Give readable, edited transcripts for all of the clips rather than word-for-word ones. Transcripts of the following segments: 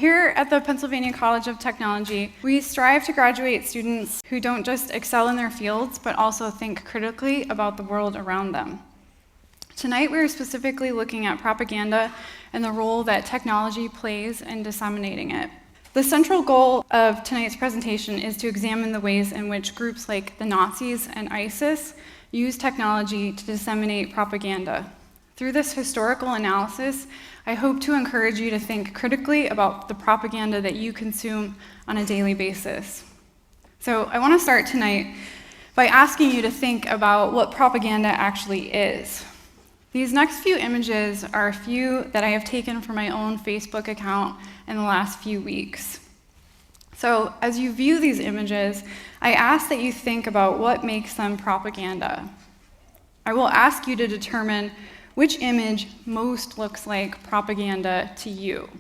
here at the Pennsylvania College of Technology, we strive to graduate students who don't just excel in their fields, but also think critically about the world around them. Tonight, we're specifically looking at propaganda and the role that technology plays in disseminating it. The central goal of tonight's presentation is to examine the ways in which groups like the Nazis and ISIS use technology to disseminate propaganda. Through this historical analysis, I hope to encourage you to think critically about the propaganda that you consume on a daily basis. So I want to start tonight by asking you to think about what propaganda actually is. These next few images are a few that I have taken from my own Facebook account in the last few weeks. So as you view these images, I ask that you think about what makes them propaganda. I will ask you to determine which image most looks like propaganda to you.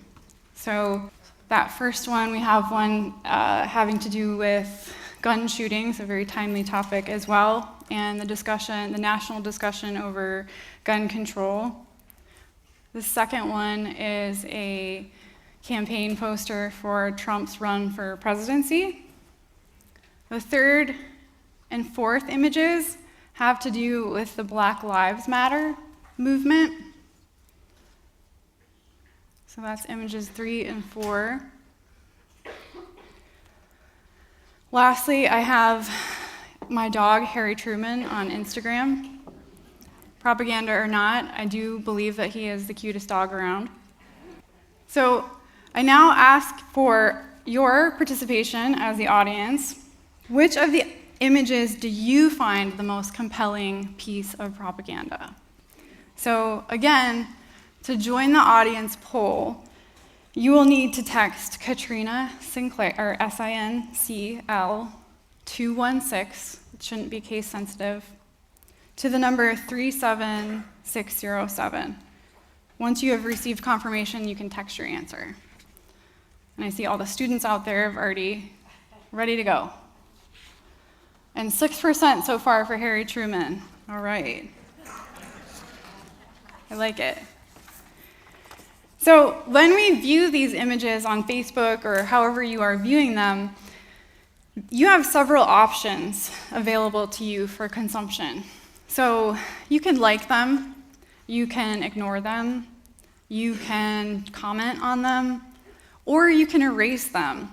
So that first one, we have one having to do with gun shootings, a very timely topic as well, and the national discussion over gun control. The second one is a campaign poster for Trump's run for presidency. The third and fourth images have to do with the Black Lives Matter movement. So that's images 3 and 4. Lastly, I have my dog, Harry Truman, on Instagram. Propaganda or not, I do believe that he is the cutest dog around. So I now ask for your participation as the audience. Which of the images do you find the most compelling piece of propaganda? So again, to join the audience poll, you will need to text Katrina Sinclair, or SINCL 216, it shouldn't be case sensitive, to the number 37607. Once you have received confirmation, you can text your answer. And I see all the students out there have already ready to go. And 6% so far for Harry Truman. All right. I like it. So when we view these images on Facebook or however you are viewing them, you have several options available to you for consumption. So you can like them, you can ignore them, you can comment on them, or you can erase them.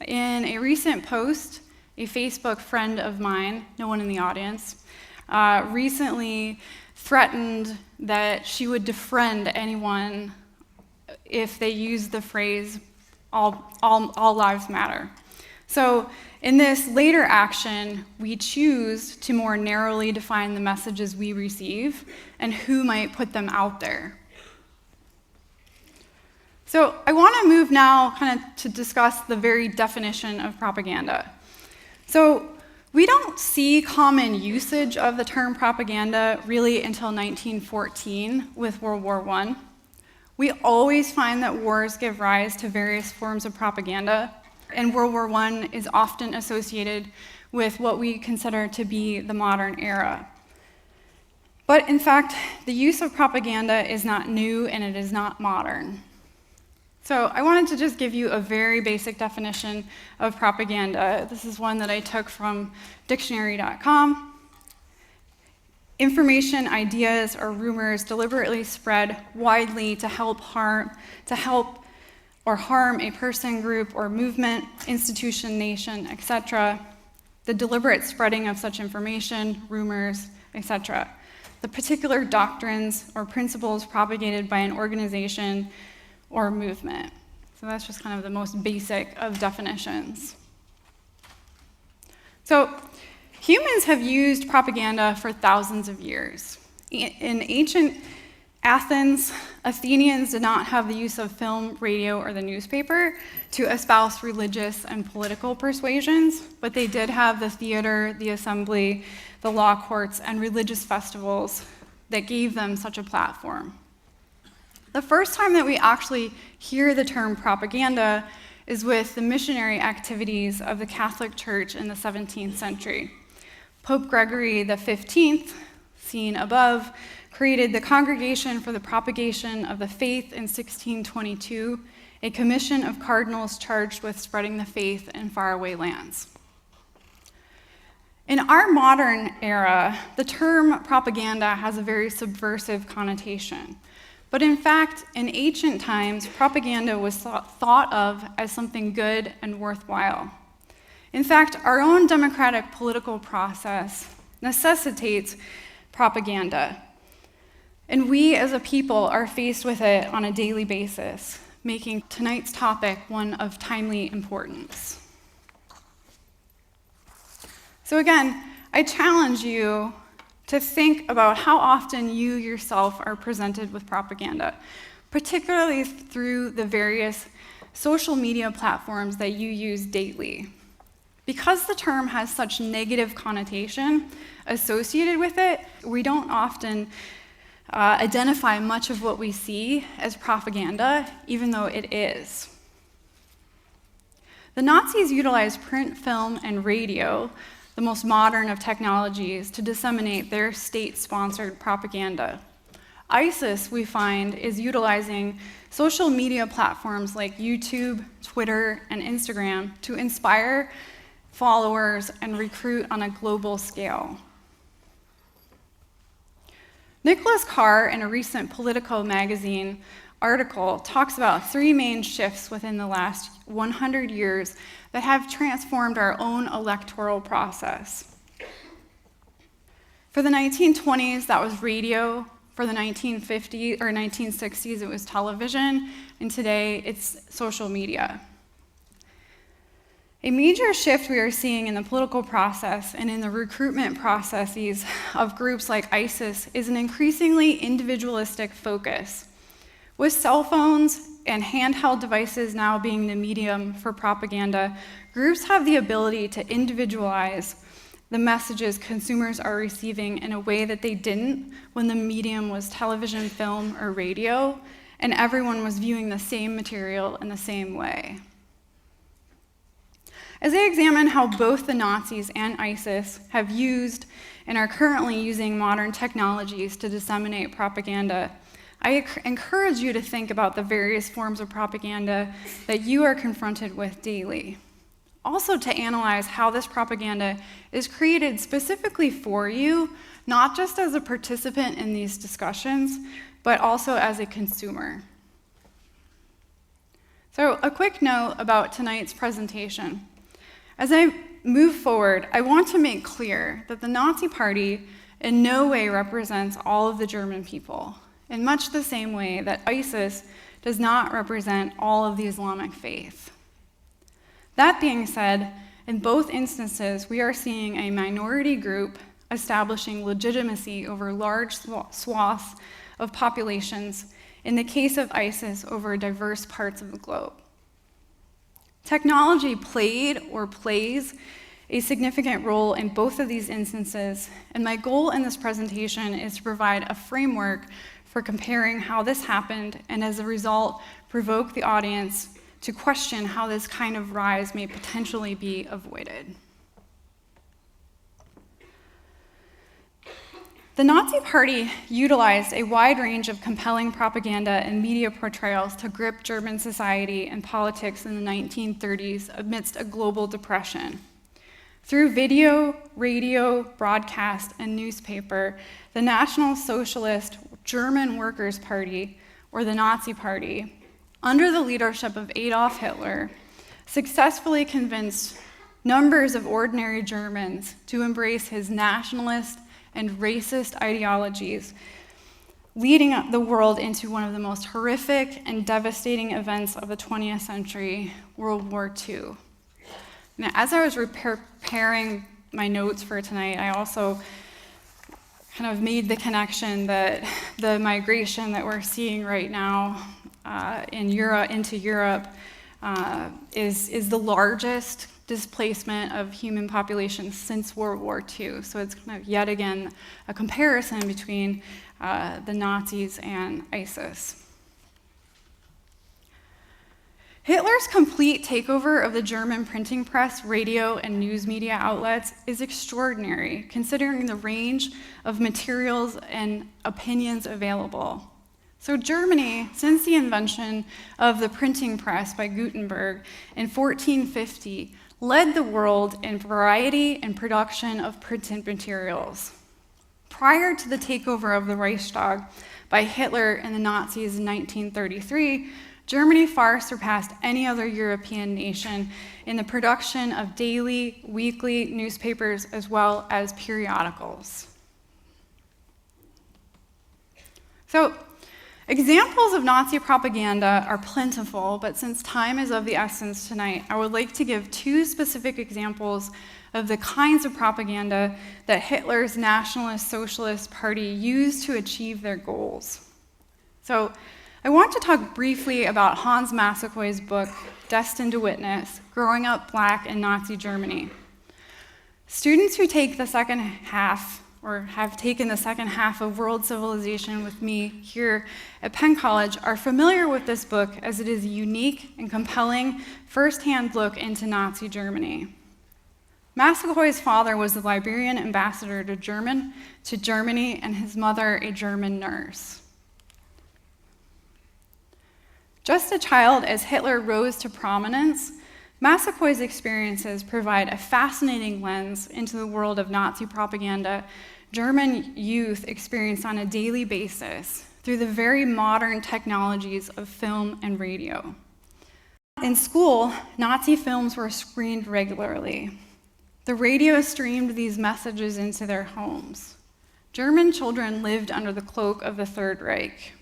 In a recent post, a Facebook friend of mine, no one in the audience, recently threatened that she would defriend anyone if they used the phrase, all lives matter. So in this later action, we choose to more narrowly define the messages we receive and who might put them out there. So I want to move now kind of to discuss the very definition of propaganda. So we don't see common usage of the term propaganda really until 1914 with World War I. We always find that wars give rise to various forms of propaganda, and World War I is often associated with what we consider to be the modern era. But in fact, the use of propaganda is not new and it is not modern. So I wanted to just give you a very basic definition of propaganda. This is one that I took from dictionary.com. Information, ideas, or rumors deliberately spread widely to help or harm a person, group, or movement, institution, nation, etc. The deliberate spreading of such information, rumors, etc. The particular doctrines or principles propagated by an organization or movement. So that's just kind of the most basic of definitions. So humans have used propaganda for thousands of years. In ancient Athens, Athenians did not have the use of film, radio, or the newspaper to espouse religious and political persuasions, but they did have the theater, the assembly, the law courts, and religious festivals that gave them such a platform. The first time that we actually hear the term propaganda is with the missionary activities of the Catholic Church in the 17th century. Pope Gregory XV, seen above, created the Congregation for the Propagation of the Faith in 1622. a commission of cardinals charged with spreading the faith in faraway lands. In our modern era, the term propaganda has a very subversive connotation. But in fact, in ancient times, propaganda was thought of as something good and worthwhile. In fact, our own democratic political process necessitates propaganda. And we as a people are faced with it on a daily basis, making tonight's topic one of timely importance. So again, I challenge you to think about how often you yourself are presented with propaganda, particularly through the various social media platforms that you use daily. Because the term has such negative connotation associated with it, we don't often identify much of what we see as propaganda, even though it is. The Nazis utilized print, film, and radio, the most modern of technologies, to disseminate their state-sponsored propaganda. ISIS, we find, is utilizing social media platforms like YouTube, Twitter, and Instagram to inspire followers and recruit on a global scale. Nicholas Carr, in a recent Politico magazine article, talks about three main shifts within the last 100 years that have transformed our own electoral process. For the 1920s, that was radio. For the 1950s or 1960s, it was television. And today, it's social media. A major shift we are seeing in the political process and in the recruitment processes of groups like ISIS is an increasingly individualistic focus. With cell phones and handheld devices now being the medium for propaganda, groups have the ability to individualize the messages consumers are receiving in a way that they didn't when the medium was television, film, or radio, and everyone was viewing the same material in the same way. As I examine how both the Nazis and ISIS have used and are currently using modern technologies to disseminate propaganda, I encourage you to think about the various forms of propaganda that you are confronted with daily. Also to analyze how this propaganda is created specifically for you, not just as a participant in these discussions, but also as a consumer. So a quick note about tonight's presentation. As I move forward, I want to make clear that the Nazi Party in no way represents all of the German people, in much the same way that ISIS does not represent all of the Islamic faith. That being said, in both instances, we are seeing a minority group establishing legitimacy over large swaths of populations, in the case of ISIS, over diverse parts of the globe. Technology played or plays a significant role in both of these instances, and my goal in this presentation is to provide a framework for comparing how this happened, and as a result, provoke the audience to question how this kind of rise may potentially be avoided. The Nazi Party utilized a wide range of compelling propaganda and media portrayals to grip German society and politics in the 1930s amidst a global depression. Through video, radio, broadcast, and newspaper, the National Socialist German Workers' Party, or the Nazi Party, under the leadership of Adolf Hitler, successfully convinced numbers of ordinary Germans to embrace his nationalist and racist ideologies, leading the world into one of the most horrific and devastating events of the 20th century, World War II. Now, as I was preparing my notes for tonight, I also kind of made the connection that the migration that we're seeing right now into Europe is the largest displacement of human populations since World War II. So it's kind of yet again a comparison between the Nazis and ISIS. Hitler's complete takeover of the German printing press, radio, and news media outlets is extraordinary, considering the range of materials and opinions available. So Germany, since the invention of the printing press by Gutenberg in 1450, led the world in variety and production of printed materials. Prior to the takeover of the Reichstag by Hitler and the Nazis in 1933, Germany far surpassed any other European nation in the production of daily, weekly newspapers as well as periodicals. So, examples of Nazi propaganda are plentiful, but since time is of the essence tonight, I would like to give two specific examples of the kinds of propaganda that Hitler's Nationalist Socialist Party used to achieve their goals. So, I want to talk briefly about Hans Massaquoi's book, Destined to Witness, Growing Up Black in Nazi Germany. Students who take the second half, or have taken the second half of World Civilization with me here at Penn College, are familiar with this book as it is a unique and compelling first-hand look into Nazi Germany. Massaquoi's father was the Liberian ambassador to Germany, and his mother a German nurse. Just a child as Hitler rose to prominence, Massaquoi's experiences provide a fascinating lens into the world of Nazi propaganda German youth experience on a daily basis through the very modern technologies of film and radio. In school, Nazi films were screened regularly. The radio streamed these messages into their homes. German children lived under the cloak of the Third Reich.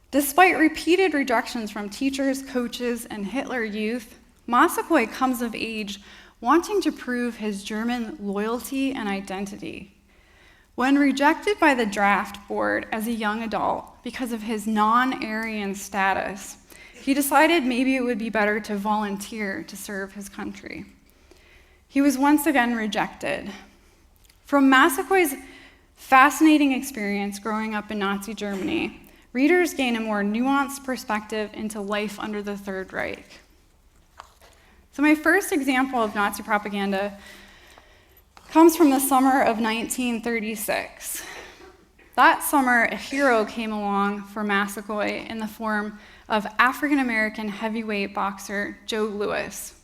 Despite repeated rejections from teachers, coaches, and Hitler youth, Massaquoi comes of age wanting to prove his German loyalty and identity. When rejected by the draft board as a young adult because of his non-Aryan status, he decided maybe it would be better to volunteer to serve his country. He was once again rejected. From Massaquoi's fascinating experience growing up in Nazi Germany, readers gain a more nuanced perspective into life under the Third Reich. So my first example of Nazi propaganda comes from the summer of 1936. That summer, a hero came along for Massaquoi in the form of African-American heavyweight boxer Joe Louis.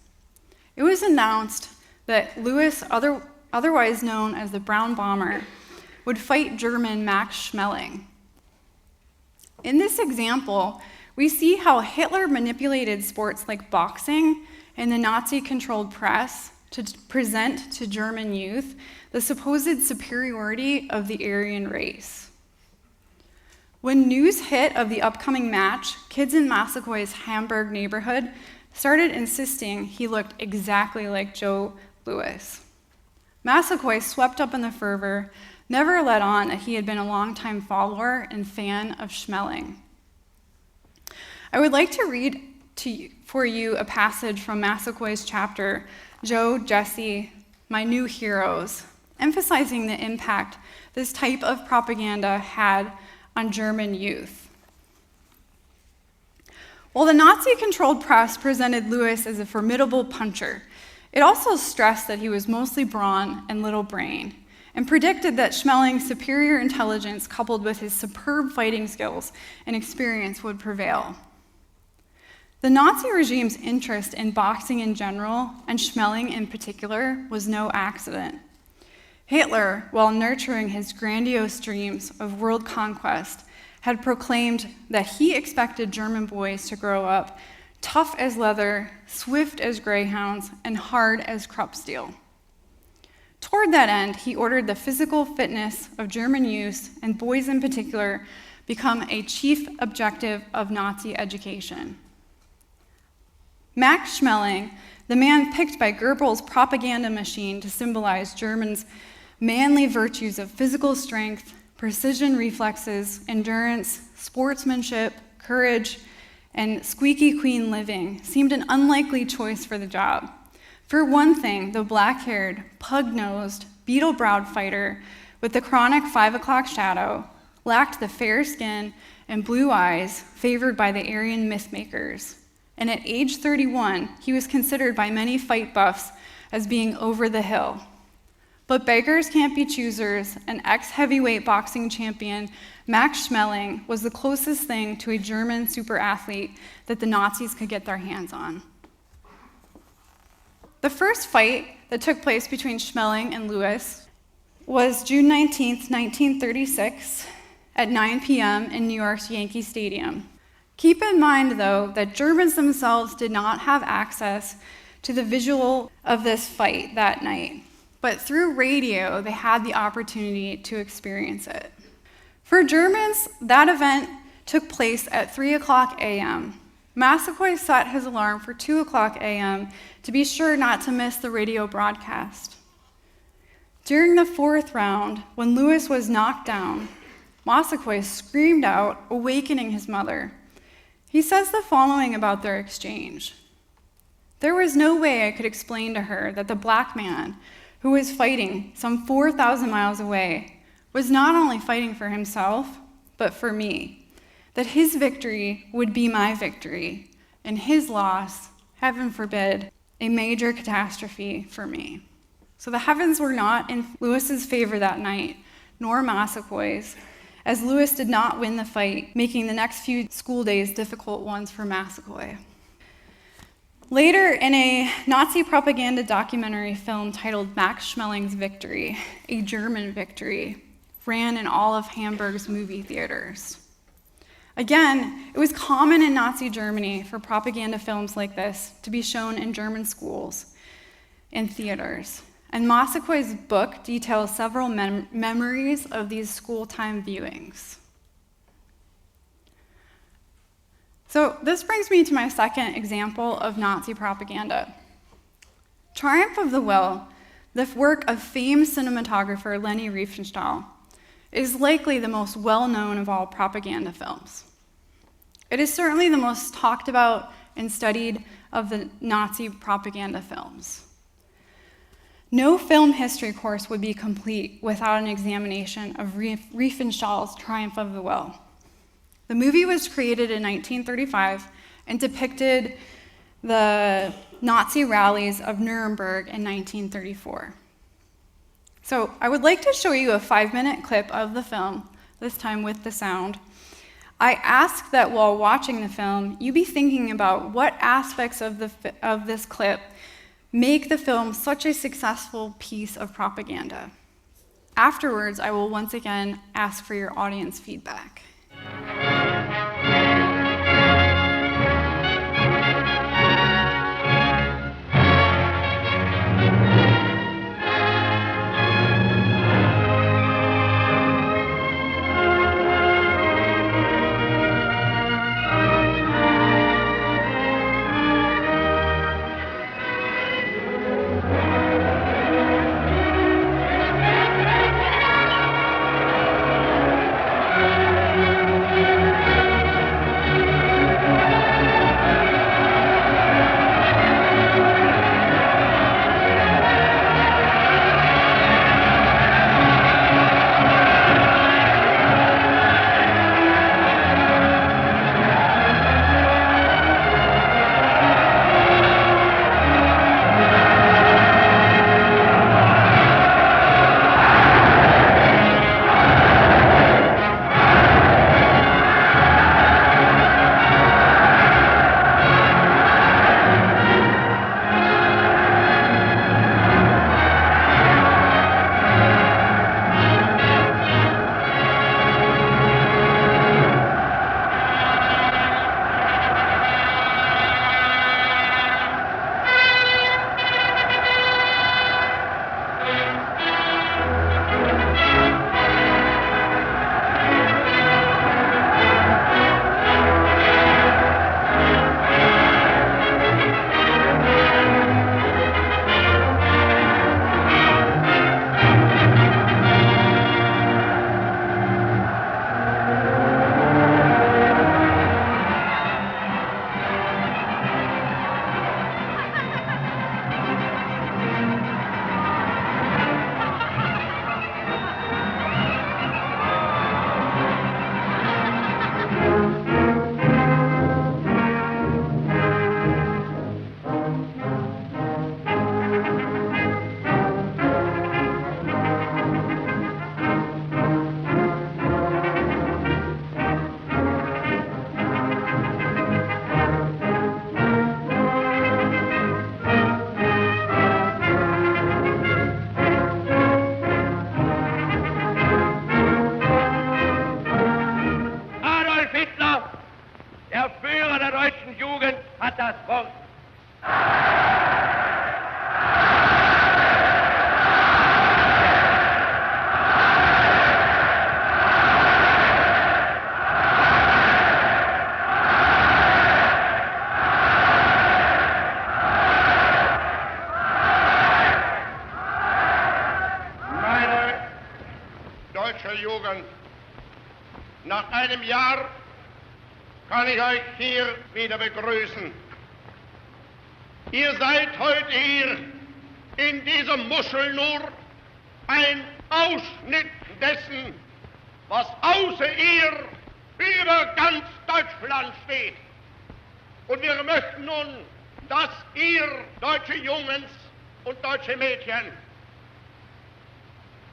It was announced that Louis, otherwise known as the Brown Bomber, would fight German Max Schmeling. In this example, we see how Hitler manipulated sports like boxing and the Nazi-controlled press to present to German youth the supposed superiority of the Aryan race. When news hit of the upcoming match, kids in Massaquoi's Hamburg neighborhood started insisting he looked exactly like Joe Louis. Massaquoi, swept up in the fervor, never let on that he had been a longtime follower and fan of Schmeling. I would like to read for you a passage from Massaquoi's chapter, Joe, Jesse, My New Heroes, emphasizing the impact this type of propaganda had on German youth. While the Nazi-controlled press presented Louis as a formidable puncher, it also stressed that he was mostly brawn and little brain, and predicted that Schmeling's superior intelligence coupled with his superb fighting skills and experience would prevail. The Nazi regime's interest in boxing in general, and Schmeling in particular, was no accident. Hitler, while nurturing his grandiose dreams of world conquest, had proclaimed that he expected German boys to grow up tough as leather, swift as greyhounds, and hard as Krupp steel. Toward that end, he ordered the physical fitness of German youth, and boys in particular, become a chief objective of Nazi education. Max Schmeling, the man picked by Goebbels' propaganda machine to symbolize Germans' manly virtues of physical strength, precision reflexes, endurance, sportsmanship, courage, and squeaky clean living, seemed an unlikely choice for the job. For one thing, the black-haired, pug-nosed, beetle-browed fighter with the chronic 5 o'clock shadow lacked the fair skin and blue eyes favored by the Aryan mythmakers. And at age 31, he was considered by many fight buffs as being over the hill. But beggars can't be choosers, and ex-heavyweight boxing champion Max Schmeling was the closest thing to a German super athlete that the Nazis could get their hands on. The first fight that took place between Schmeling and Lewis was June 19, 1936, at 9 p.m. in New York's Yankee Stadium. Keep in mind, though, that Germans themselves did not have access to the visual of this fight that night, but through radio, they had the opportunity to experience it. For Germans, that event took place at 3 o'clock a.m. Massaquoi set his alarm for 2 o'clock a.m. to be sure not to miss the radio broadcast. During the fourth round, when Lewis was knocked down, Massaquoi screamed out, awakening his mother. He says the following about their exchange. "There was no way I could explain to her that the black man, who was fighting some 4,000 miles away, was not only fighting for himself, but for me, that his victory would be my victory, and his loss, heaven forbid, a major catastrophe for me." So the heavens were not in Lewis's favor that night, nor Massaquoi's, as Lewis did not win the fight, making the next few school days difficult ones for Massaquoi. Later, in a Nazi propaganda documentary film titled Max Schmeling's Victory, a German victory, ran in all of Hamburg's movie theaters. Again, it was common in Nazi Germany for propaganda films like this to be shown in German schools and theaters. And Massaquoi's book details several memories of these school-time viewings. So this brings me to my second example of Nazi propaganda. Triumph of the Will, the work of famed cinematographer Leni Riefenstahl, is likely the most well-known of all propaganda films. It is certainly the most talked about and studied of the Nazi propaganda films. No film history course would be complete without an examination of Riefenstahl's Triumph of the Will. The movie was created in 1935 and depicted the Nazi rallies of Nuremberg in 1934. So I would like to show you a 5-minute clip of the film, this time with the sound. I ask that while watching the film, you be thinking about what aspects of this clip make the film such a successful piece of propaganda. Afterwards, I will once again ask for your audience feedback. hat das Wort. Jugend. Nach einem Jahr kann ich euch hier wieder begrüßen. Ihr seid heute hier in dieser Muschel nur ein Ausschnitt dessen, was außer ihr über ganz Deutschland steht. Und wir möchten nun, dass ihr, deutsche Jungs und deutsche Mädchen,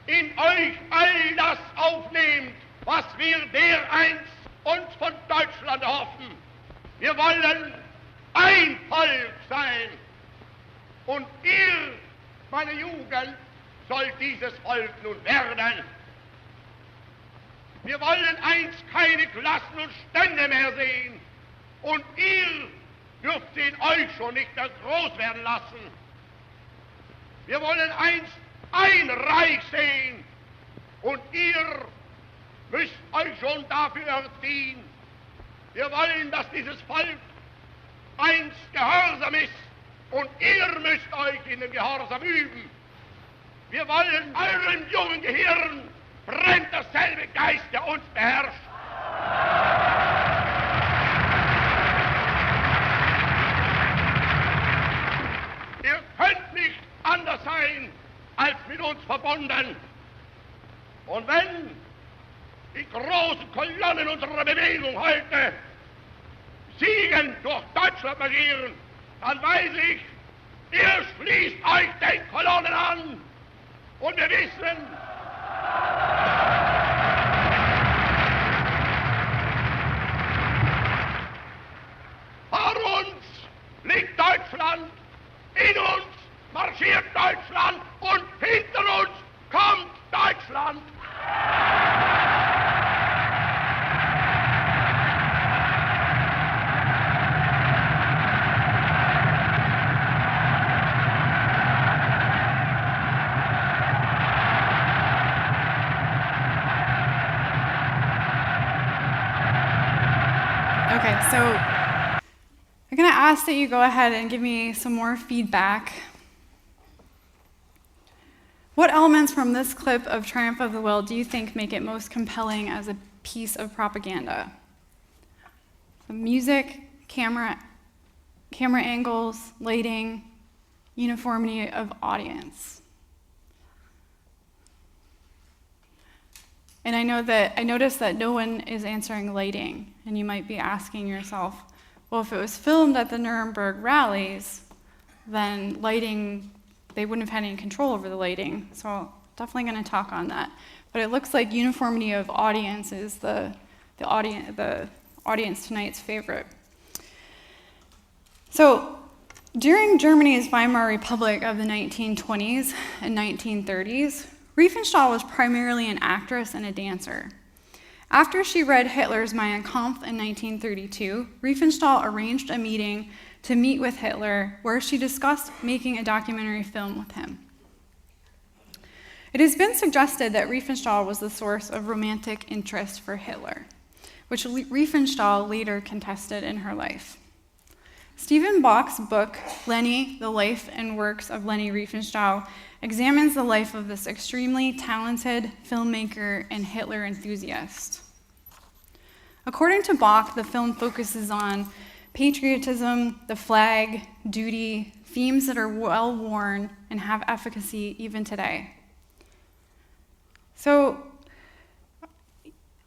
in euch all das aufnehmt, was wir dereinst uns von Deutschland hoffen. Wir wollen ein Volk sein. Und ihr, meine Jugend, sollt dieses Volk nun werden. Wir wollen einst keine Klassen und Stände mehr sehen. Und ihr dürft sie in euch schon nicht mehr groß werden lassen. Wir wollen einst ein Reich sehen, und ihr müsst euch schon dafür erziehen. Wir wollen, dass dieses Volk einst gehorsam ist, und ihr müsst euch in dem Gehorsam üben. Wir wollen, euren jungen Gehirn brennt derselbe Geist, der uns beherrscht. Ihr könnt nicht anders sein als mit uns verbunden. Und wenn die großen Kolonnen unserer Bewegung heute siegend durch Deutschland marschieren, dann weiß ich, ihr schließt euch den Kolonnen an. Und wir wissen, vor uns liegt Deutschland, in uns marschiert Deutschland und hinter uns kommt Deutschland. Okay, so I'm going to ask that you go ahead and give me some more feedback. What elements from this clip of Triumph of the Will do you think make it most compelling as a piece of propaganda? The music, camera angles, lighting, uniformity of audience. And I noticed that no one is answering lighting, and you might be asking yourself, well, if it was filmed at the Nuremberg rallies, then lighting, they wouldn't have had any control over the lighting. So definitely going to talk on that. But it looks like uniformity of audience is the audience tonight's favorite. So during Germany's Weimar Republic of the 1920s and 1930s, Riefenstahl was primarily an actress and a dancer. After she read Hitler's Mein Kampf in 1932, Riefenstahl arranged a meeting to meet with Hitler where she discussed making a documentary film with him. It has been suggested that Riefenstahl was the source of romantic interest for Hitler, which Riefenstahl later contested in her life. Stephen Bach's book, Leni, The Life and Works of Leni Riefenstahl, examines the life of this extremely talented filmmaker and Hitler enthusiast. According to Bach, the film focuses on patriotism, the flag, duty, themes that are well worn and have efficacy even today. So,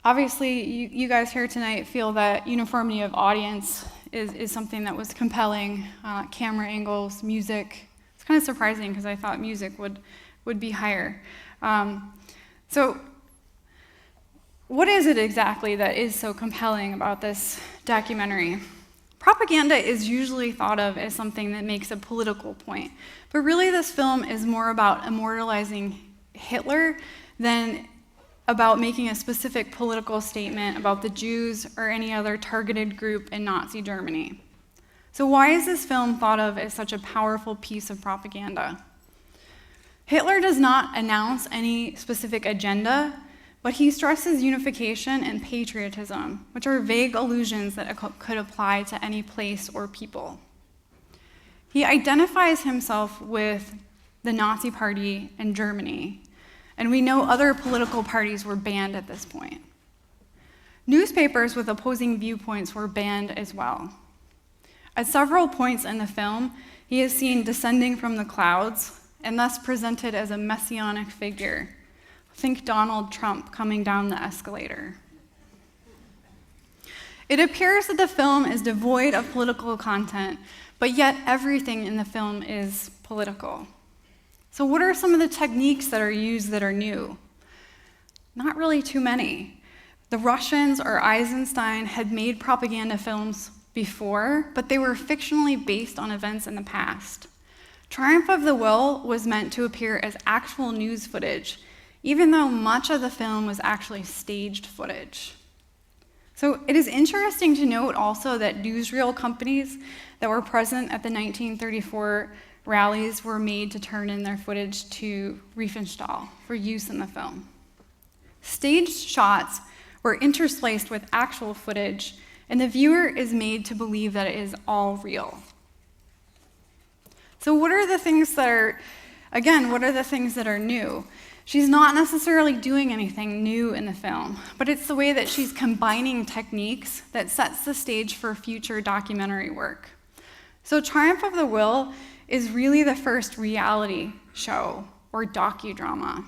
obviously, you guys here tonight feel that uniformity of audience is something that was compelling. Camera angles, music. It's kind of surprising because I thought music would be higher. So what is it exactly that is so compelling about this documentary? Propaganda is usually thought of as something that makes a political point, but really this film is more about immortalizing Hitler than about making a specific political statement about the Jews or any other targeted group in Nazi Germany. So why is this film thought of as such a powerful piece of propaganda? Hitler does not announce any specific agenda, but he stresses unification and patriotism, which are vague allusions that could apply to any place or people. He identifies himself with the Nazi Party in Germany, and we know other political parties were banned at this point. Newspapers with opposing viewpoints were banned as well. At several points in the film, he is seen descending from the clouds and thus presented as a messianic figure. Think Donald Trump coming down the escalator. It appears that the film is devoid of political content, but yet everything in the film is political. So what are some of the techniques that are used that are new? Not really too many. The Russians or Eisenstein had made propaganda films before, but they were fictionally based on events in the past. Triumph of the Will was meant to appear as actual news footage, even though much of the film was actually staged footage. So it is interesting to note also that newsreel companies that were present at the 1934 rallies were made to turn in their footage to Riefenstahl for use in the film. Staged shots were interspliced with actual footage, and the viewer is made to believe that it is all real. So what are the things that are new? She's not necessarily doing anything new in the film, but it's the way that she's combining techniques that sets the stage for future documentary work. So Triumph of the Will is really the first reality show or docudrama.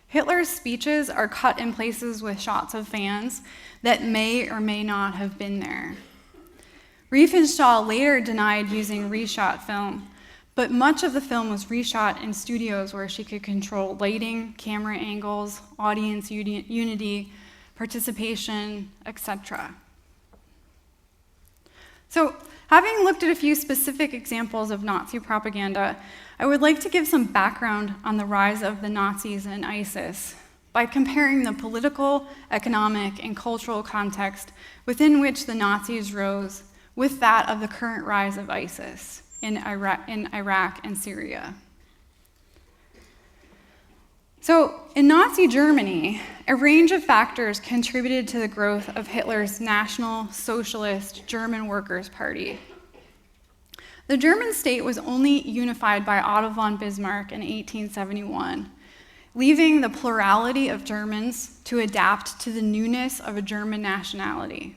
Hitler's speeches are cut in places with shots of fans that may or may not have been there. Riefenstahl later denied using reshot film, but much of the film was reshot in studios where she could control lighting, camera angles, audience unity, participation, etc. So, having looked at a few specific examples of Nazi propaganda, I would like to give some background on the rise of the Nazis and ISIS by comparing the political, economic, and cultural context within which the Nazis rose with that of the current rise of ISIS in Iraq and Syria. So, in Nazi Germany, a range of factors contributed to the growth of Hitler's National Socialist German Workers' Party. The German state was only unified by Otto von Bismarck in 1871, leaving the plurality of Germans to adapt to the newness of a German nationality.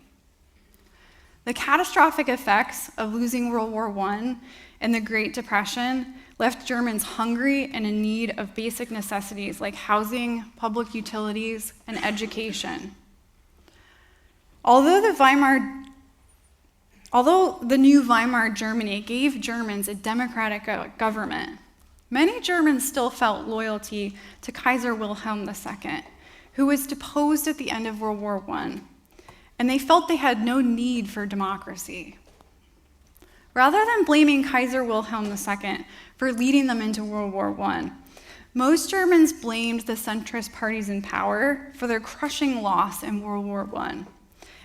The catastrophic effects of losing World War I and the Great Depression left Germans hungry and in need of basic necessities like housing, public utilities, and education. Although the new Weimar Germany gave Germans a democratic government, many Germans still felt loyalty to Kaiser Wilhelm II, who was deposed at the end of World War I, and they felt they had no need for democracy. Rather than blaming Kaiser Wilhelm II for leading them into World War I, most Germans blamed the centrist parties in power for their crushing loss in World War I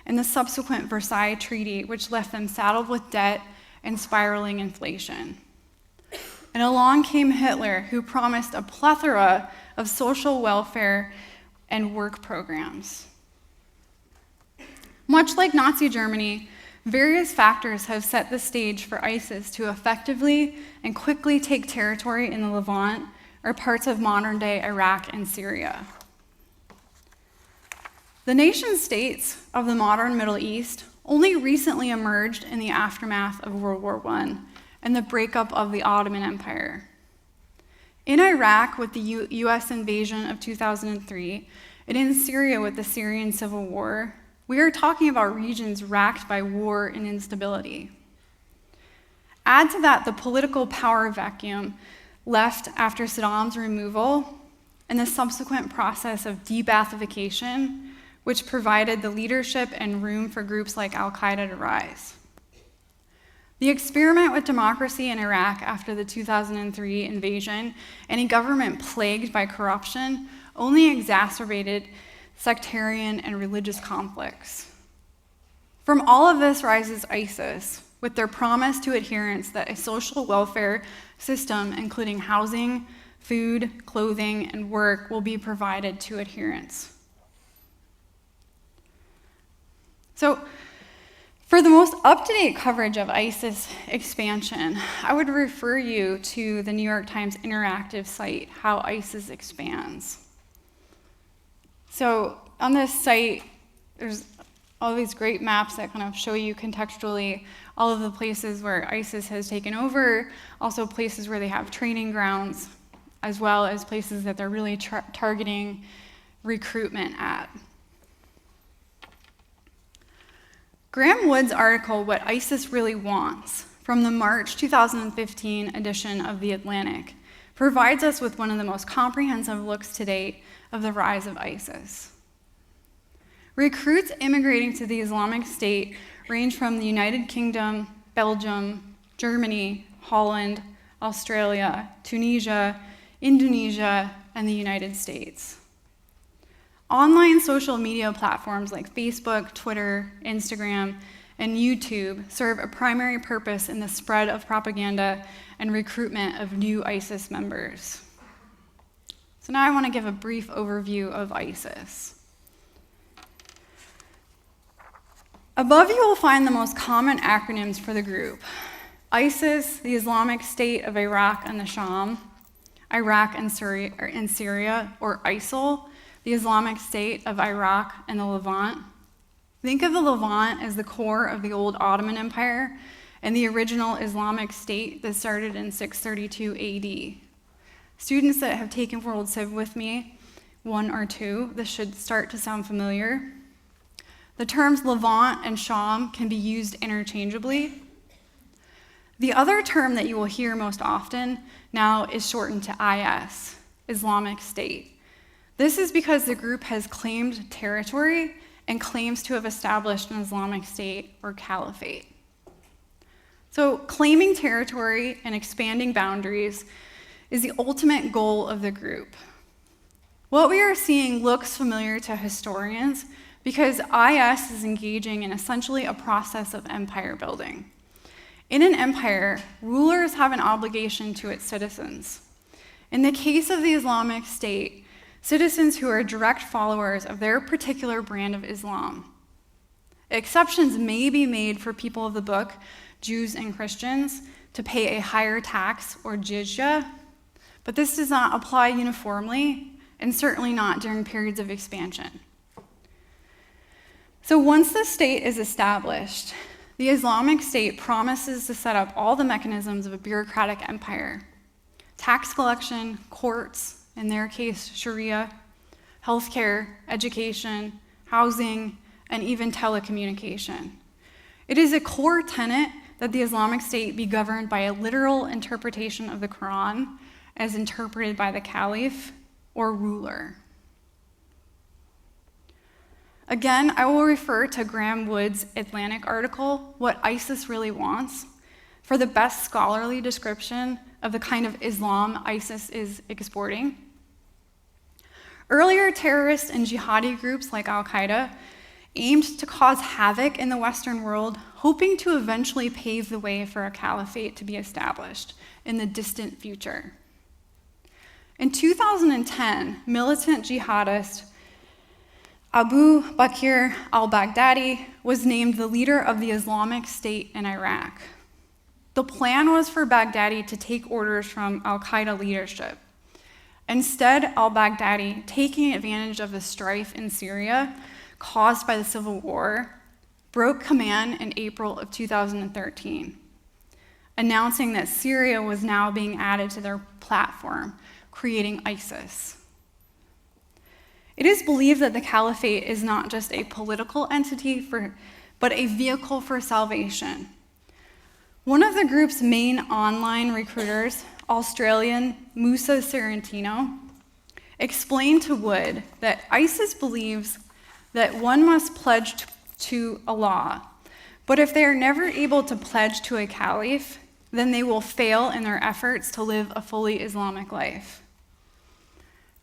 and the subsequent Versailles Treaty, which left them saddled with debt and spiraling inflation. And along came Hitler, who promised a plethora of social welfare and work programs. Much like Nazi Germany, various factors have set the stage for ISIS to effectively and quickly take territory in the Levant or parts of modern-day Iraq and Syria. The nation-states of the modern Middle East only recently emerged in the aftermath of World War I and the breakup of the Ottoman Empire. In Iraq with the US invasion of 2003, and in Syria with the Syrian civil war, we are talking about regions racked by war and instability. Add to that the political power vacuum left after Saddam's removal and the subsequent process of de-Baathification, which provided the leadership and room for groups like Al-Qaeda to rise. The experiment with democracy in Iraq after the 2003 invasion and a government plagued by corruption only exacerbated sectarian and religious conflicts. From all of this rises ISIS, with their promise to adherents that a social welfare system, including housing, food, clothing, and work, will be provided to adherents. So, for the most up-to-date coverage of ISIS expansion, I would refer you to the New York Times interactive site, How ISIS Expands. So on this site, there's all these great maps that kind of show you contextually all of the places where ISIS has taken over, also places where they have training grounds, as well as places that they're really targeting recruitment at. Graham Wood's article, What ISIS Really Wants, from the March 2015 edition of The Atlantic, provides us with one of the most comprehensive looks to date of the rise of ISIS. Recruits immigrating to the Islamic State range from the United Kingdom, Belgium, Germany, Holland, Australia, Tunisia, Indonesia, and the United States. Online social media platforms like Facebook, Twitter, Instagram, and YouTube serve a primary purpose in the spread of propaganda and recruitment of new ISIS members. So now I want to give a brief overview of ISIS. Above you will find the most common acronyms for the group: ISIS, the Islamic State of Iraq and the Sham, Iraq and Syria, or ISIL, the Islamic State of Iraq and the Levant. Think of the Levant as the core of the old Ottoman Empire and the original Islamic State that started in 632 AD. Students that have taken World Civ with me, 1 or 2, this should start to sound familiar. The terms Levant and Sham can be used interchangeably. The other term that you will hear most often now is shortened to IS, Islamic State. This is because the group has claimed territory and claims to have established an Islamic State or caliphate. So claiming territory and expanding boundaries is the ultimate goal of the group. What we are seeing looks familiar to historians because IS is engaging in essentially a process of empire building. In an empire, rulers have an obligation to its citizens. In the case of the Islamic State, citizens who are direct followers of their particular brand of Islam. Exceptions may be made for people of the book, Jews and Christians, to pay a higher tax or jizya, but this does not apply uniformly, and certainly not during periods of expansion. So once the state is established, the Islamic State promises to set up all the mechanisms of a bureaucratic empire: tax collection, courts, in their case, Sharia, healthcare, education, housing, and even telecommunication. It is a core tenet that the Islamic State be governed by a literal interpretation of the Quran as interpreted by the caliph or ruler. Again, I will refer to Graham Wood's Atlantic article, What ISIS Really Wants, for the best scholarly description of the kind of Islam ISIS is exporting. Earlier terrorist and jihadi groups like Al-Qaeda aimed to cause havoc in the Western world, hoping to eventually pave the way for a caliphate to be established in the distant future. In 2010, militant jihadist Abu Bakr al-Baghdadi was named the leader of the Islamic State in Iraq. The plan was for Baghdadi to take orders from al-Qaeda leadership. Instead, al-Baghdadi, taking advantage of the strife in Syria caused by the civil war, broke command in April of 2013, announcing that Syria was now being added to their platform, creating ISIS. It is believed that the caliphate is not just a political entity, but a vehicle for salvation. One of the group's main online recruiters, Australian Musa Serentino, explained to Wood that ISIS believes that one must pledge to Allah, but if they are never able to pledge to a caliph, then they will fail in their efforts to live a fully Islamic life.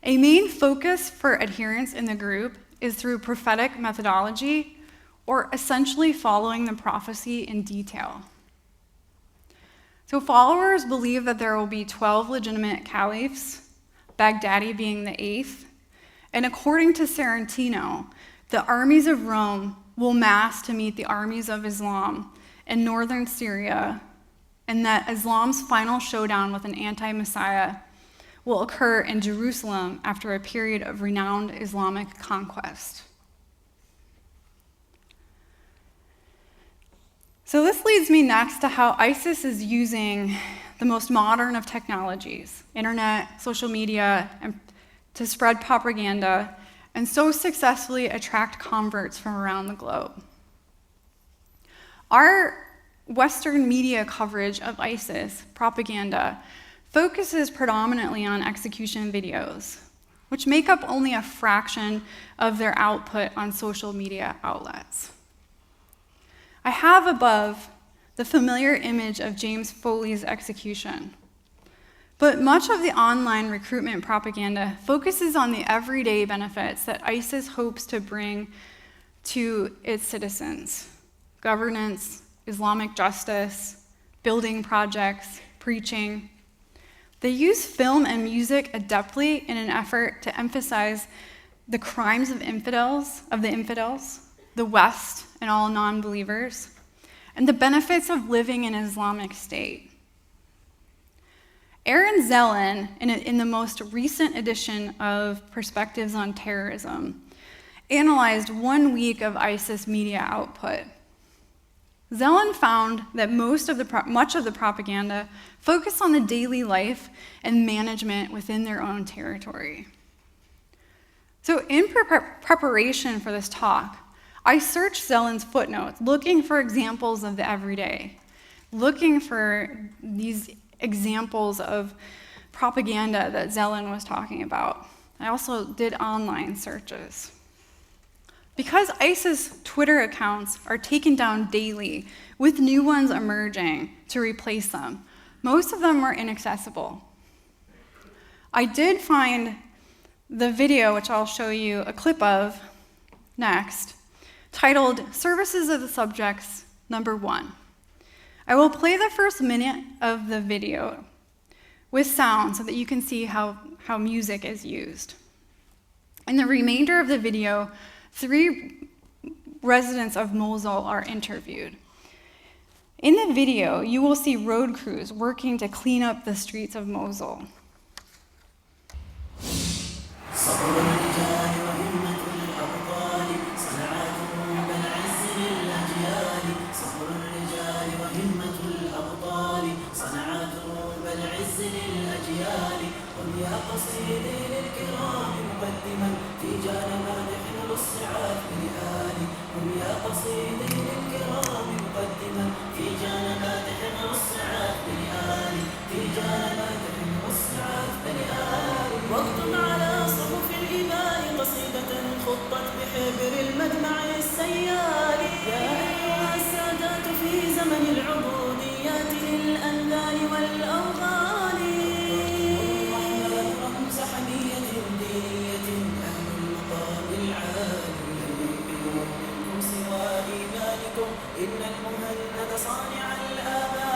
A main focus for adherents in the group is through prophetic methodology, or essentially following the prophecy in detail. So followers believe that there will be 12 legitimate caliphs, Baghdadi being the 8th, and according to Sarantino, the armies of Rome will mass to meet the armies of Islam in northern Syria, and that Islam's final showdown with an anti-Messiah will occur in Jerusalem after a period of renowned Islamic conquest. So this leads me next to how ISIS is using the most modern of technologies, internet, social media, and to spread propaganda, and so successfully attract converts from around the globe. Our Western media coverage of ISIS propaganda focuses predominantly on execution videos, which make up only a fraction of their output on social media outlets. I have above the familiar image of James Foley's execution, but much of the online recruitment propaganda focuses on the everyday benefits that ISIS hopes to bring to its citizens: governance, Islamic justice, building projects, preaching. They use film and music adeptly in an effort to emphasize the crimes of the infidels, the West and all non-believers, and the benefits of living in an Islamic state. Aaron Zellin, in the most recent edition of Perspectives on Terrorism, analyzed 1 week of ISIS media output. Zellin found that much of the propaganda focused on the daily life and management within their own territory. So in preparation for this talk, I searched Zellin's footnotes, looking for examples of the everyday, looking for these examples of propaganda that Zellin was talking about. I also did online searches. Because ISIS Twitter accounts are taken down daily, with new ones emerging to replace them, most of them are inaccessible. I did find the video, which I'll show you a clip of next, titled Services of the Subjects, number 1. I will play the first minute of the video with sound so that you can see how music is used. In the remainder of the video, 3 residents of Mosul are interviewed. In the video, you will see road crews working to clean up the streets of Mosul. واكتب على صحف الإباء قصيدة خطت بحبر المدمع السيال. يا أيها السادات في زمن العبوديات للأنذال والأوغال، الرحمن رمز حمية دينية أهل المقام العالي، منكم سوى إيمانكم إن المهند صانع الآمال.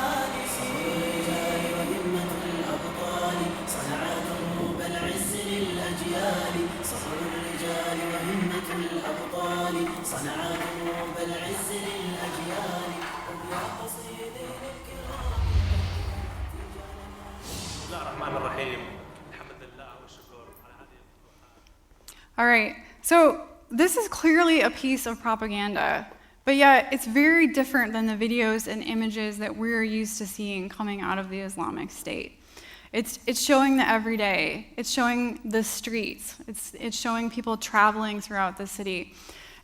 صبر الرجال وهمة الأبطال صنع دروب العز للأجيال. صبر الرجال وهمة الأبطال صنع دروب العز للأجيال. هم يا قصيدين الكرام. بسم الله الرحمن الرحيم. الحمد لله والشكر على هذه الفتوحات. All right, so this is clearly a piece of propaganda, but yet it's very different than the videos and images that we're used to seeing coming out of the Islamic State. It's showing the everyday, it's showing the streets, it's showing people traveling throughout the city.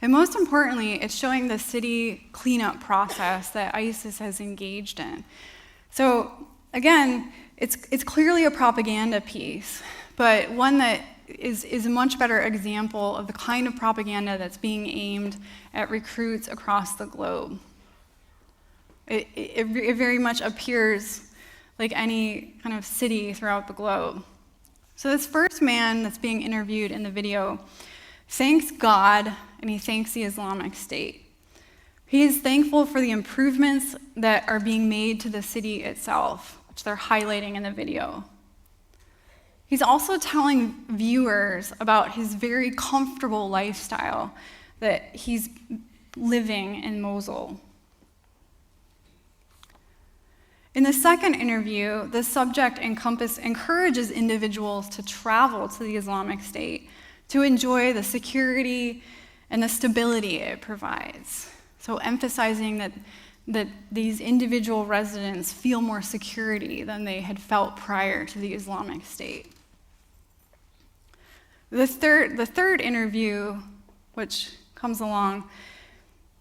And most importantly, it's showing the city cleanup process that ISIS has engaged in. So again, it's clearly a propaganda piece, but one that is a much better example of the kind of propaganda that's being aimed at recruits across the globe. It very much appears like any kind of city throughout the globe. So this first man that's being interviewed in the video thanks God and he thanks the Islamic State. He is thankful for the improvements that are being made to the city itself, which they're highlighting in the video. He's also telling viewers about his very comfortable lifestyle that he's living in Mosul. In the second interview, the subject encourages individuals to travel to the Islamic State to enjoy the security and the stability it provides. So emphasizing that these individual residents feel more security than they had felt prior to the Islamic State. The third interview, which comes along,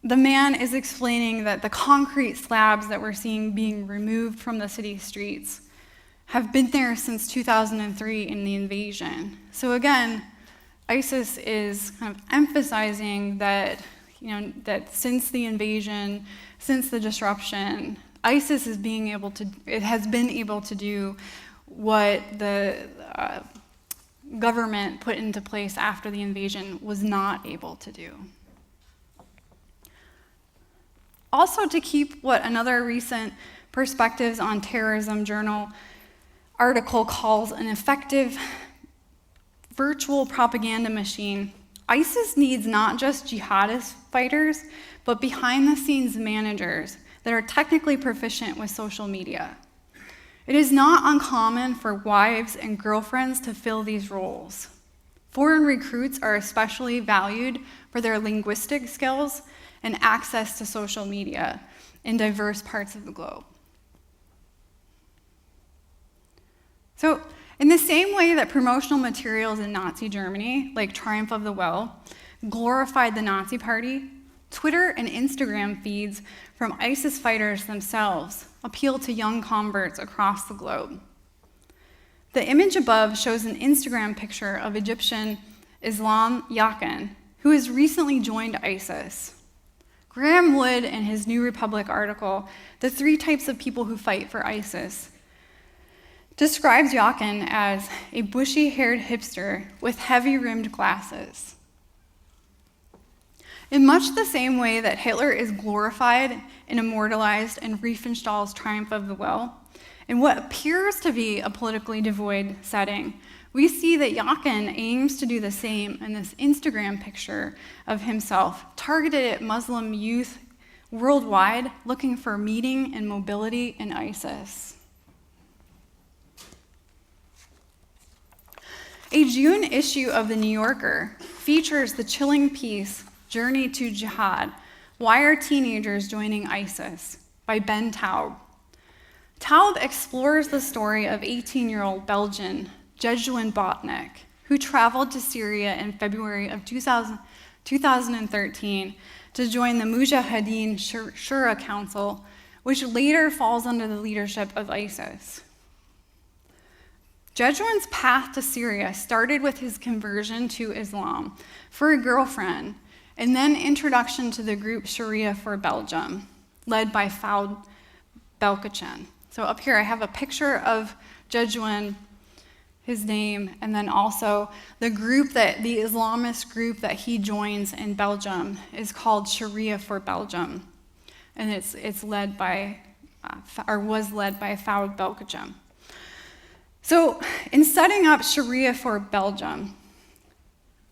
the man is explaining that the concrete slabs that we're seeing being removed from the city streets have been there since 2003 in the invasion. So again, ISIS is kind of emphasizing that, that since the invasion, since the disruption, ISIS has been able to do what the government put into place after the invasion was not able to do. Also, to keep what another recent Perspectives on Terrorism journal article calls an effective virtual propaganda machine, ISIS needs not just jihadist fighters, but behind-the-scenes managers that are technically proficient with social media. It is not uncommon for wives and girlfriends to fill these roles. Foreign recruits are especially valued for their linguistic skills and access to social media in diverse parts of the globe. So, in the same way that promotional materials in Nazi Germany, like Triumph of the Will, glorified the Nazi Party, Twitter and Instagram feeds from ISIS fighters themselves appeal to young converts across the globe. The image above shows an Instagram picture of Egyptian Islam Yakin, who has recently joined ISIS. Graham Wood, in his New Republic article, The 3 Types of People Who Fight for ISIS, describes Yakin as a bushy-haired hipster with heavy-rimmed glasses. In much the same way that Hitler is glorified and immortalized in Riefenstahl's Triumph of the Will, in what appears to be a politically devoid setting, we see that Yakin aims to do the same in this Instagram picture of himself, targeted at Muslim youth worldwide looking for meaning and mobility in ISIS. A June issue of The New Yorker features the chilling piece, Journey to Jihad, Why Are Teenagers Joining ISIS? By Ben Taub. Taub explores the story of 18-year-old Belgian Jejuan Botnik, who traveled to Syria in February of 2013 to join the Mujahideen Shura Council, which later falls under the leadership of ISIS. Jejuan's path to Syria started with his conversion to Islam for a girlfriend, and then introduction to the group Sharia for Belgium, led by Fouad Belkacem. So up here I have a picture of Jejuan, his name, and then also the Islamist group that he joins in Belgium is called Sharia for Belgium, and it's led by, was led by Fouad Belkacem. So, in setting up Sharia for Belgium,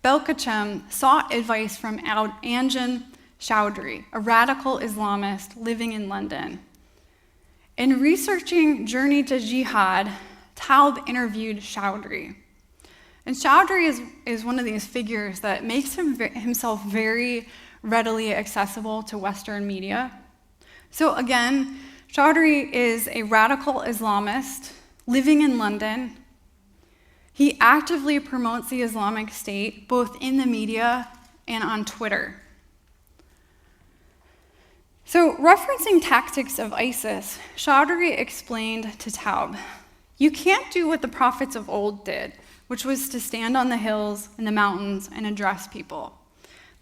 Belkacem sought advice from Anjan Chowdhury, a radical Islamist living in London. In researching Journey to Jihad, Taub interviewed Chowdhury. And Chowdhury is one of these figures that makes himself very readily accessible to Western media. So again, Chowdhury is a radical Islamist living in London. He actively promotes the Islamic State, both in the media and on Twitter. So, referencing tactics of ISIS, Chowdhury explained to Taub, "You can't do what the prophets of old did, which was to stand on the hills and the mountains and address people.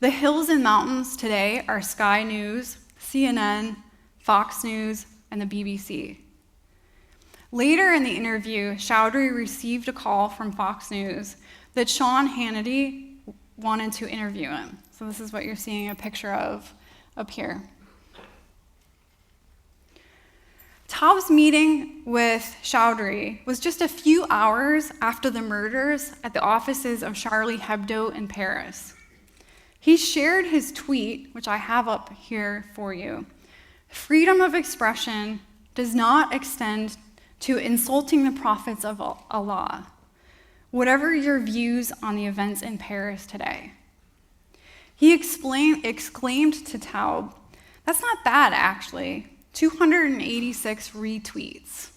The hills and mountains today are Sky News, CNN, Fox News, and the BBC." Later in the interview, Chowdhury received a call from Fox News that Sean Hannity wanted to interview him. So this is what you're seeing a picture of up here. Taub's meeting with Chowdhury was just a few hours after the murders at the offices of Charlie Hebdo in Paris. He shared his tweet, which I have up here for you. Freedom of expression does not extend to insulting the prophets of Allah, whatever your views on the events in Paris today. He exclaimed to Taub, "That's not bad, actually." 286 retweets.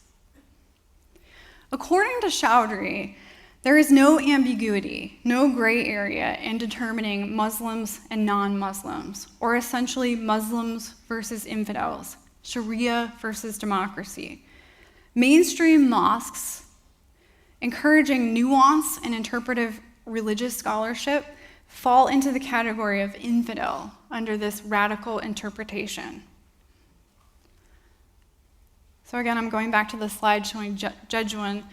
According to Chowdhury, there is no ambiguity, no gray area in determining Muslims and non-Muslims, or essentially Muslims versus infidels, Sharia versus democracy. Mainstream mosques, encouraging nuance and interpretive religious scholarship, fall into the category of infidel under this radical interpretation. So again, I'm going back to the slide showing Jedouan,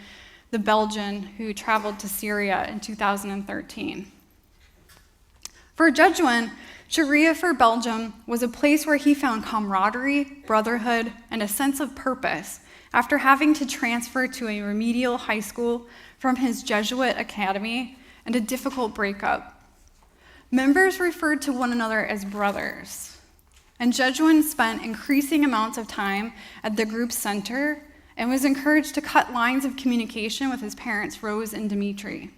the Belgian who traveled to Syria in 2013. For Jedouan, Sharia for Belgium was a place where he found camaraderie, brotherhood, and a sense of purpose after having to transfer to a remedial high school from his Jesuit academy and a difficult breakup. Members referred to one another as brothers. And Jedouan spent increasing amounts of time at the group's center and was encouraged to cut lines of communication with his parents, Rose and Dimitri.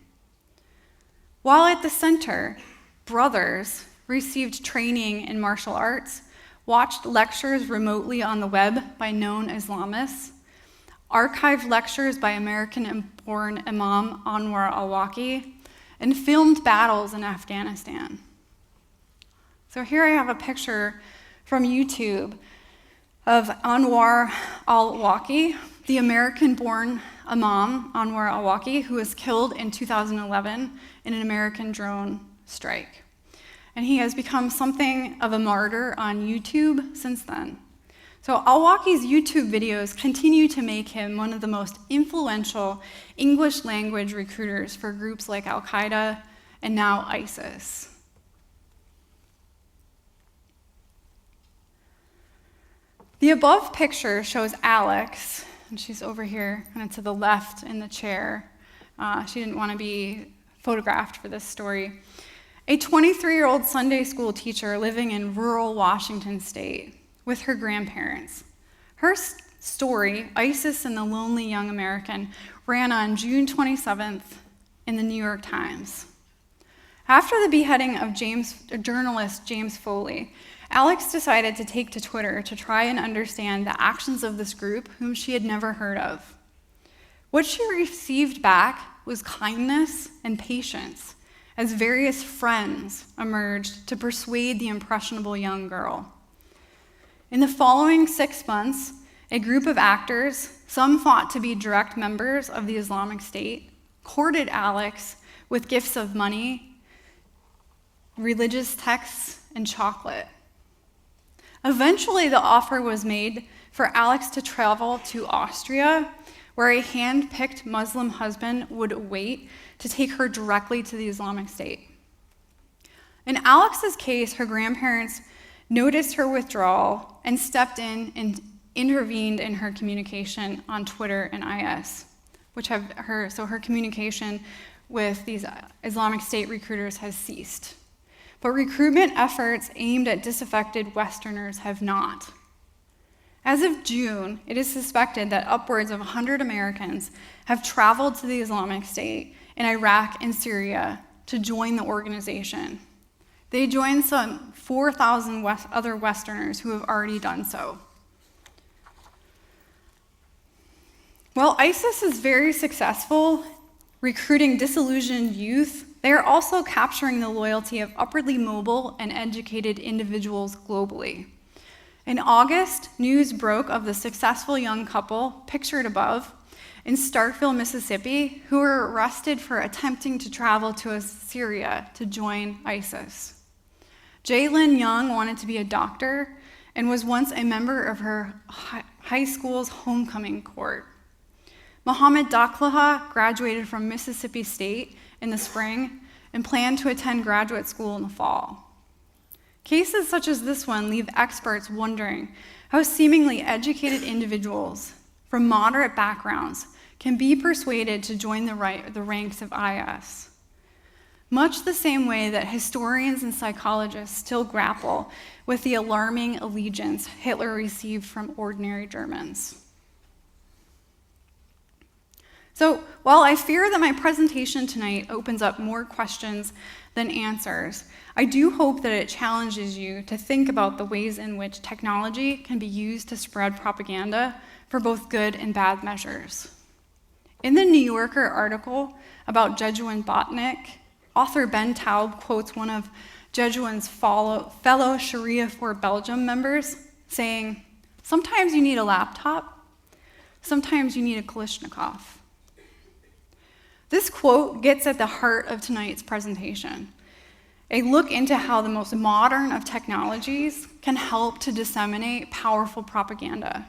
While at the center, brothers received training in martial arts, watched lectures remotely on the web by known Islamists, archived lectures by American-born Imam Anwar al-Awlaki, and filmed battles in Afghanistan. So here I have a picture from YouTube of Anwar al-Awlaki, the American-born Imam Anwar al-Awlaki, who was killed in 2011 in an American drone strike. And he has become something of a martyr on YouTube since then. So al-Awlaki's YouTube videos continue to make him one of the most influential English language recruiters for groups like Al-Qaeda and now ISIS. The above picture shows Alex, and she's over here kind of to the left in the chair. She didn't want to be photographed for this story. A 23-year-old Sunday school teacher living in rural Washington state with her grandparents. Her story, ISIS and the Lonely Young American, ran on June 27th in the New York Times. After the beheading of journalist James Foley, Alex decided to take to Twitter to try and understand the actions of this group whom she had never heard of. What she received back was kindness and patience as various friends emerged to persuade the impressionable young girl. In the following 6 months, a group of actors, some thought to be direct members of the Islamic State, courted Alex with gifts of money, religious texts, and chocolate. Eventually, the offer was made for Alex to travel to Austria, where a hand-picked Muslim husband would wait to take her directly to the Islamic State. In Alex's case, her grandparents noticed her withdrawal and stepped in and intervened in her communication on Twitter and IS, so her communication with these Islamic State recruiters has ceased. But recruitment efforts aimed at disaffected Westerners have not. As of June, it is suspected that upwards of 100 Americans have traveled to the Islamic State in Iraq and Syria to join the organization. They joined some 4,000 other Westerners who have already done so. While ISIS is very successful recruiting disillusioned youth, they are also capturing the loyalty of upwardly mobile and educated individuals globally. In August, news broke of the successful young couple, pictured above, in Starkville, Mississippi, who were arrested for attempting to travel to Syria to join ISIS. Jaylin Young wanted to be a doctor and was once a member of her high school's homecoming court. Mohammed Daklaha graduated from Mississippi State in the spring and planned to attend graduate school in the fall. Cases such as this one leave experts wondering how seemingly educated individuals from moderate backgrounds can be persuaded to join the ranks of IS. Much the same way that historians and psychologists still grapple with the alarming allegiance Hitler received from ordinary Germans. So, while I fear that my presentation tonight opens up more questions than answers, I do hope that it challenges you to think about the ways in which technology can be used to spread propaganda for both good and bad measures. In the New Yorker article about Jejuan Botnik, author Ben Taub quotes one of Jejuan's fellow Sharia for Belgium members saying, "Sometimes you need a laptop, sometimes you need a Kalashnikov." This quote gets at the heart of tonight's presentation, a look into how the most modern of technologies can help to disseminate powerful propaganda.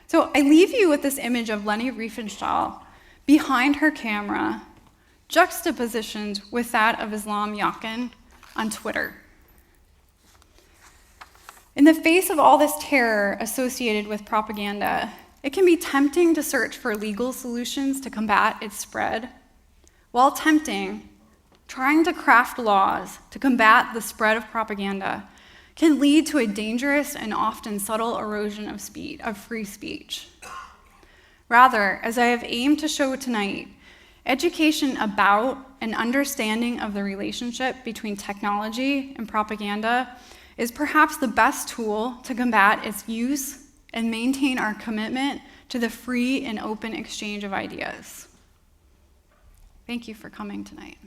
So I leave you with this image of Leni Riefenstahl behind her camera, juxtapositioned with that of Islam Yakin on Twitter. In the face of all this terror associated with propaganda, it can be tempting to search for legal solutions to combat its spread. While tempting, trying to craft laws to combat the spread of propaganda can lead to a dangerous and often subtle erosion of free speech. Rather, as I have aimed to show tonight, education about and understanding of the relationship between technology and propaganda is perhaps the best tool to combat its use and maintain our commitment to the free and open exchange of ideas. Thank you for coming tonight.